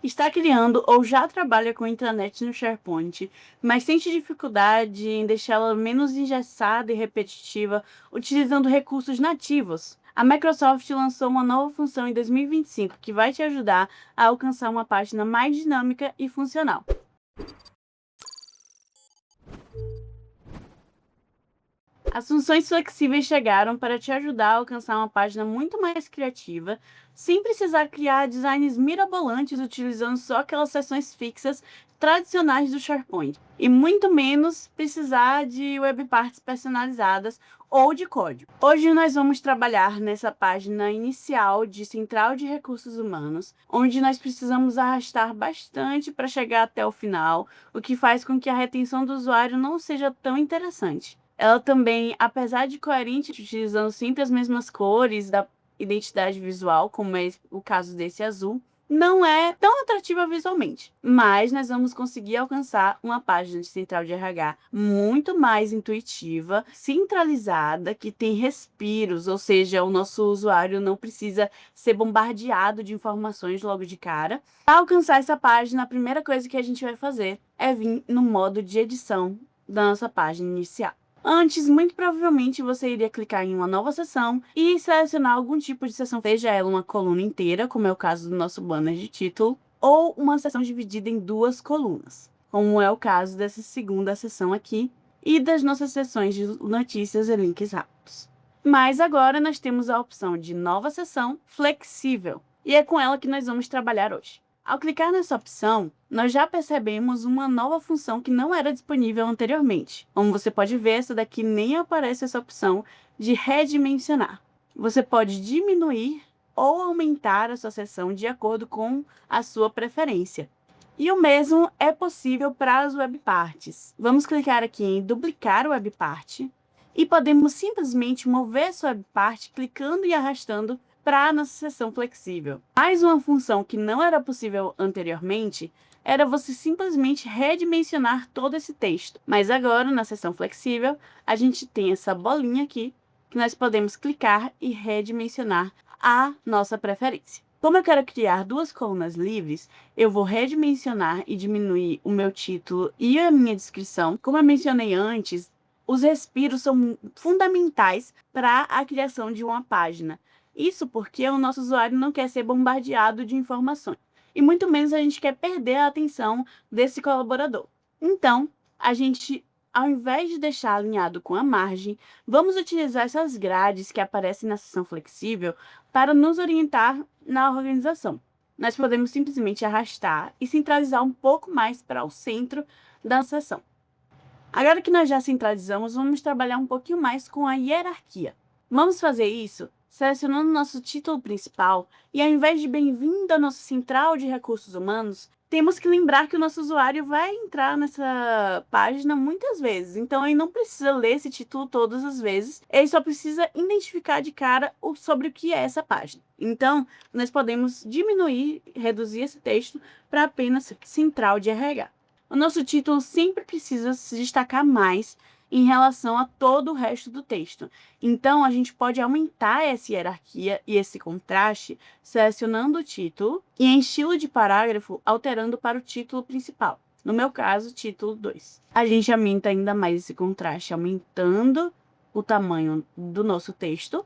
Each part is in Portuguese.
Está criando ou já trabalha com a intranet no SharePoint, mas sente dificuldade em deixá-la menos engessada e repetitiva utilizando recursos nativos. A Microsoft lançou uma nova função em 2025 que vai te ajudar a alcançar uma página mais dinâmica e funcional. As funções flexíveis chegaram para te ajudar a alcançar uma página muito mais criativa, sem precisar criar designs mirabolantes utilizando só aquelas seções fixas tradicionais do SharePoint, e muito menos precisar de webparts personalizadas ou de código. Hoje nós vamos trabalhar nessa página inicial de Central de Recursos Humanos, onde nós precisamos arrastar bastante para chegar até o final, o que faz com que a retenção do usuário não seja tão interessante. Ela também, apesar de coerente, utilizando sempre as mesmas cores da identidade visual, como é o caso desse azul, não é tão atrativa visualmente. Mas nós vamos conseguir alcançar uma página de central de RH muito mais intuitiva, centralizada, que tem respiros, ou seja, o nosso usuário não precisa ser bombardeado de informações logo de cara. Para alcançar essa página, a primeira coisa que a gente vai fazer é vir no modo de edição da nossa página inicial. Antes, muito provavelmente, você iria clicar em uma nova seção e selecionar algum tipo de seção, seja ela uma coluna inteira, como é o caso do nosso banner de título, ou uma seção dividida em duas colunas, como é o caso dessa segunda seção aqui, e das nossas seções de notícias e links rápidos. Mas agora nós temos a opção de nova seção flexível, e é com ela que nós vamos trabalhar hoje. Ao clicar nessa opção, nós já percebemos uma nova função que não era disponível anteriormente. Como você pode ver, essa daqui nem aparece essa opção de redimensionar. Você pode diminuir ou aumentar a sua seção de acordo com a sua preferência. E o mesmo é possível para as webparts. Vamos clicar aqui em duplicar o webpart e podemos simplesmente mover essa webpart clicando e arrastando para a nossa seção flexível. Mais uma função que não era possível anteriormente era você simplesmente redimensionar todo esse texto. Mas agora, na seção flexível, a gente tem essa bolinha aqui que nós podemos clicar e redimensionar a nossa preferência. Como eu quero criar duas colunas livres, eu vou redimensionar e diminuir o meu título e a minha descrição. Como eu mencionei antes, os respiros são fundamentais para a criação de uma página. Isso porque o nosso usuário não quer ser bombardeado de informações, e muito menos a gente quer perder a atenção desse colaborador. Então, a gente, ao invés de deixar alinhado com a margem, vamos utilizar essas grades que aparecem na seção flexível para nos orientar na organização. Nós podemos simplesmente arrastar e centralizar um pouco mais para o centro da seção. Agora que nós já centralizamos, vamos trabalhar um pouquinho mais com a hierarquia. Vamos fazer isso selecionando nosso título principal e, ao invés de bem-vindo à nossa central de recursos humanos, temos que lembrar que o nosso usuário vai entrar nessa página muitas vezes, então ele não precisa ler esse título todas as vezes, ele só precisa identificar de cara sobre o que é essa página. Então, nós podemos diminuir, reduzir esse texto para apenas central de RH. O nosso título sempre precisa se destacar mais em relação a todo o resto do texto. Então, a gente pode aumentar essa hierarquia e esse contraste selecionando o título e, em estilo de parágrafo, alterando para o título principal. No meu caso, título 2. A gente aumenta ainda mais esse contraste, aumentando o tamanho do nosso texto.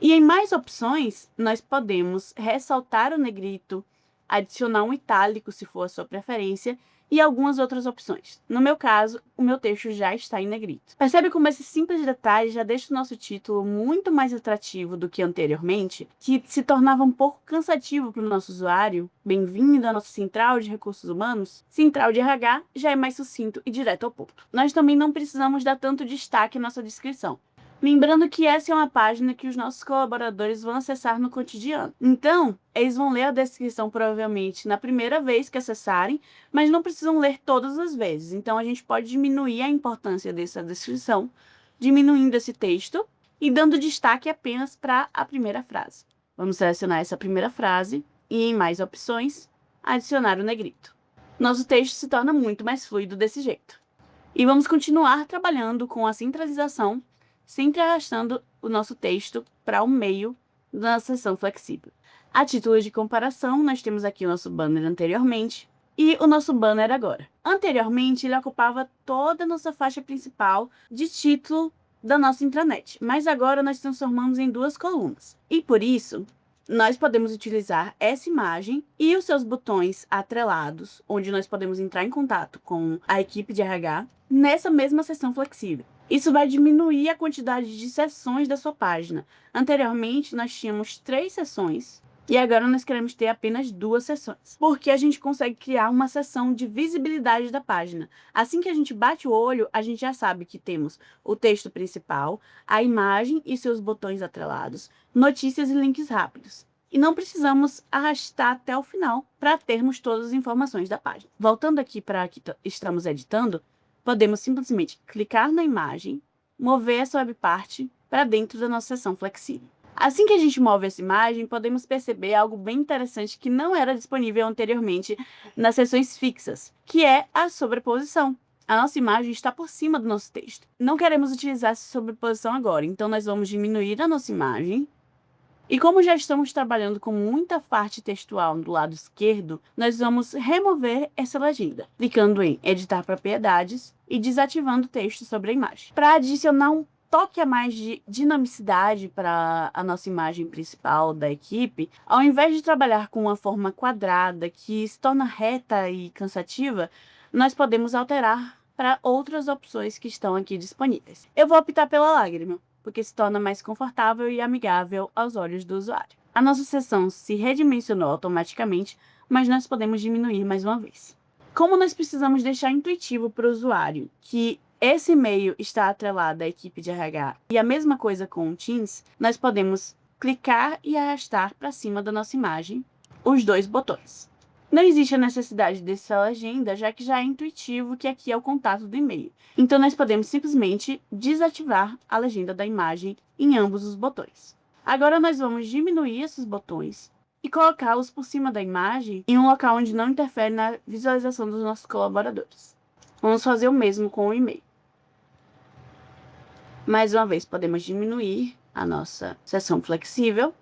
E em mais opções, nós podemos ressaltar o negrito, adicionar um itálico, se for a sua preferência, e algumas outras opções. No meu caso, o meu texto já está em negrito. Percebe como esse simples detalhe já deixa o nosso título muito mais atrativo do que anteriormente, que se tornava um pouco cansativo para o nosso usuário? Bem-vindo à nossa central de recursos humanos. Central de RH já é mais sucinto e direto ao ponto. Nós também não precisamos dar tanto destaque à nossa descrição. Lembrando que essa é uma página que os nossos colaboradores vão acessar no cotidiano. Então, eles vão ler a descrição provavelmente na primeira vez que acessarem, mas não precisam ler todas as vezes. Então, a gente pode diminuir a importância dessa descrição, diminuindo esse texto e dando destaque apenas para a primeira frase. Vamos selecionar essa primeira frase e, em mais opções, adicionar o negrito. Nosso texto se torna muito mais fluido desse jeito. E vamos continuar trabalhando com a centralização, sempre arrastando o nosso texto para o meio da seção flexível. A título de comparação, nós temos aqui o nosso banner anteriormente e o nosso banner agora. Anteriormente, ele ocupava toda a nossa faixa principal de título da nossa intranet, mas agora nós transformamos em duas colunas. E por isso, nós podemos utilizar essa imagem e os seus botões atrelados, onde nós podemos entrar em contato com a equipe de RH, nessa mesma seção flexível. Isso vai diminuir a quantidade de seções da sua página. Anteriormente, nós tínhamos 3 seções e agora nós queremos ter apenas 2 seções, porque a gente consegue criar uma seção de visibilidade da página. Assim que a gente bate o olho, a gente já sabe que temos o texto principal, a imagem e seus botões atrelados, notícias e links rápidos. E não precisamos arrastar até o final para termos todas as informações da página. Voltando aqui para que estamos editando, podemos simplesmente clicar na imagem, mover essa webpart para dentro da nossa seção flexível. Assim que a gente move essa imagem, podemos perceber algo bem interessante que não era disponível anteriormente nas seções fixas, que é a sobreposição. A nossa imagem está por cima do nosso texto. Não queremos utilizar essa sobreposição agora, então nós vamos diminuir a nossa imagem. E como já estamos trabalhando com muita parte textual do lado esquerdo, nós vamos remover essa legenda, clicando em Editar propriedades e desativando o texto sobre a imagem. Para adicionar um toque a mais de dinamicidade para a nossa imagem principal da equipe, ao invés de trabalhar com uma forma quadrada que se torna reta e cansativa, nós podemos alterar para outras opções que estão aqui disponíveis. Eu vou optar pela lágrima, porque se torna mais confortável e amigável aos olhos do usuário. A nossa seção se redimensionou automaticamente, mas nós podemos diminuir mais uma vez. Como nós precisamos deixar intuitivo para o usuário que esse e-mail está atrelado à equipe de RH e a mesma coisa com o Teams, nós podemos clicar e arrastar para cima da nossa imagem os 2 botões. Não existe a necessidade dessa legenda, já que já é intuitivo que aqui é o contato do e-mail. Então, nós podemos simplesmente desativar a legenda da imagem em ambos os botões. Agora, nós vamos diminuir esses botões e colocá-los por cima da imagem em um local onde não interfere na visualização dos nossos colaboradores. Vamos fazer o mesmo com o e-mail. Mais uma vez, podemos diminuir a nossa seção flexível.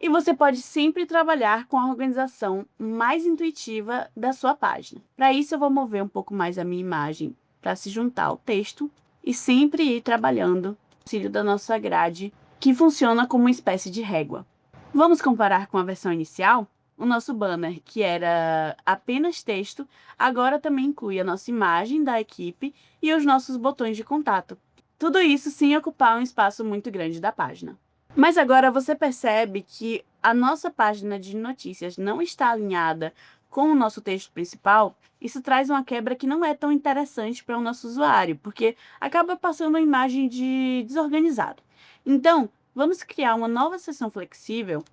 E você pode sempre trabalhar com a organização mais intuitiva da sua página. Para isso, eu vou mover um pouco mais a minha imagem para se juntar ao texto e sempre ir trabalhando o auxílio da nossa grade, que funciona como uma espécie de régua. Vamos comparar com a versão inicial? O nosso banner, que era apenas texto, agora também inclui a nossa imagem da equipe e os nossos botões de contato. Tudo isso sem ocupar um espaço muito grande da página. Mas agora você percebe que a nossa página de notícias não está alinhada com o nosso texto principal. Isso traz uma quebra que não é tão interessante para o nosso usuário, porque acaba passando uma imagem de desorganizado. Então, vamos criar uma nova seção flexível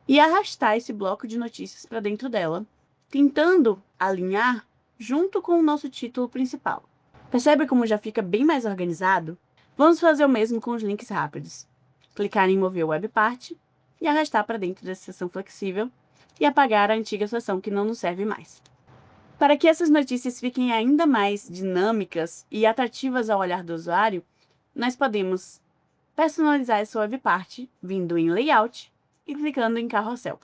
e arrastar esse bloco de notícias para dentro dela, tentando alinhar junto com o nosso título principal. Percebe como já fica bem mais organizado? Vamos fazer o mesmo com os links rápidos. Clicar em mover o webpart e arrastar para dentro dessa seção flexível e apagar a antiga seção que não nos serve mais. Para que essas notícias fiquem ainda mais dinâmicas e atrativas ao olhar do usuário, nós podemos personalizar essa webpart vindo em Layout e clicando em Carrossel.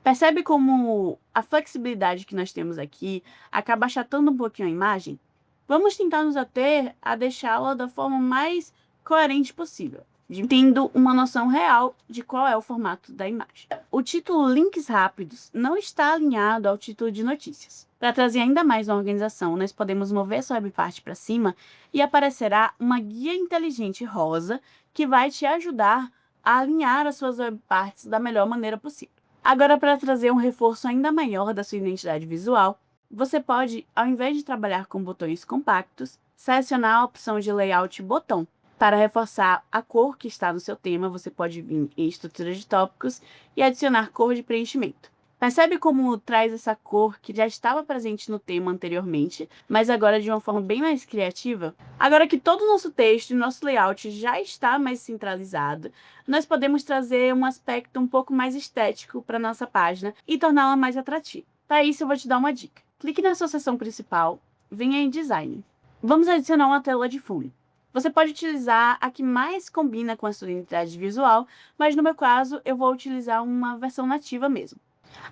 Percebe como a flexibilidade que nós temos aqui acaba achatando um pouquinho a imagem? Vamos tentar nos ater a deixá-la da forma mais coerente possível, tendo uma noção real de qual é o formato da imagem. O título Links Rápidos não está alinhado ao título de notícias. Para trazer ainda mais uma organização, nós podemos mover essa webpart para cima e aparecerá uma guia inteligente rosa que vai te ajudar a alinhar as suas webparts da melhor maneira possível. Agora, para trazer um reforço ainda maior da sua identidade visual, você pode, ao invés de trabalhar com botões compactos, selecionar a opção de Layout Botão. Para reforçar a cor que está no seu tema, você pode vir em Estrutura de Tópicos e adicionar cor de preenchimento. Percebe como traz essa cor que já estava presente no tema anteriormente, mas agora de uma forma bem mais criativa? Agora que todo o nosso texto e nosso layout já está mais centralizado, nós podemos trazer um aspecto um pouco mais estético para a nossa página e torná-la mais atrativa. Para isso, eu vou te dar uma dica. Clique na sua seção principal, venha em Design. Vamos adicionar uma tela de fundo. Você pode utilizar a que mais combina com a sua identidade visual, mas no meu caso eu vou utilizar uma versão nativa mesmo.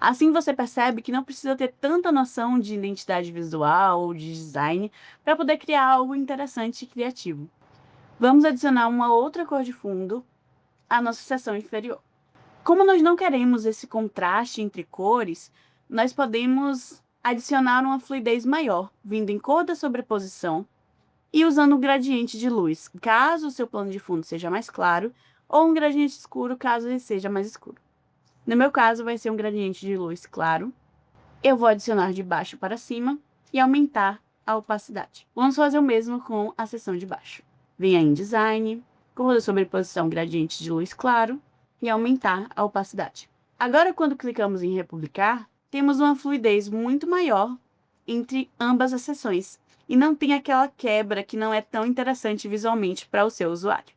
Assim você percebe que não precisa ter tanta noção de identidade visual ou de design para poder criar algo interessante e criativo. Vamos adicionar uma outra cor de fundo à nossa seção inferior. Como nós não queremos esse contraste entre cores, nós podemos adicionar uma fluidez maior, vindo em cor da sobreposição e usando um gradiente de luz, caso o seu plano de fundo seja mais claro, ou um gradiente escuro, caso ele seja mais escuro. No meu caso, vai ser um gradiente de luz claro. Eu vou adicionar de baixo para cima e aumentar a opacidade. Vamos fazer o mesmo com a seção de baixo. Venha em Design, cor da sobreposição, gradiente de luz claro e aumentar a opacidade. Agora, quando clicamos em republicar, temos uma fluidez muito maior entre ambas as seções e não tem aquela quebra que não é tão interessante visualmente para o seu usuário.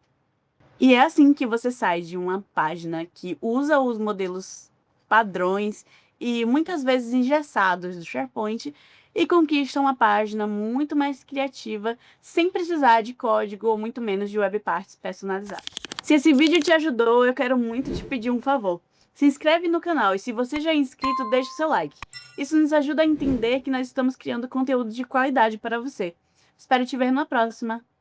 E é assim que você sai de uma página que usa os modelos padrões e muitas vezes engessados do SharePoint e conquista uma página muito mais criativa, sem precisar de código ou muito menos de web parts personalizadas. Se esse vídeo te ajudou, eu quero muito te pedir um favor. Se inscreve no canal e se você já é inscrito, deixe o seu like. Isso nos ajuda a entender que nós estamos criando conteúdo de qualidade para você. Espero te ver na próxima!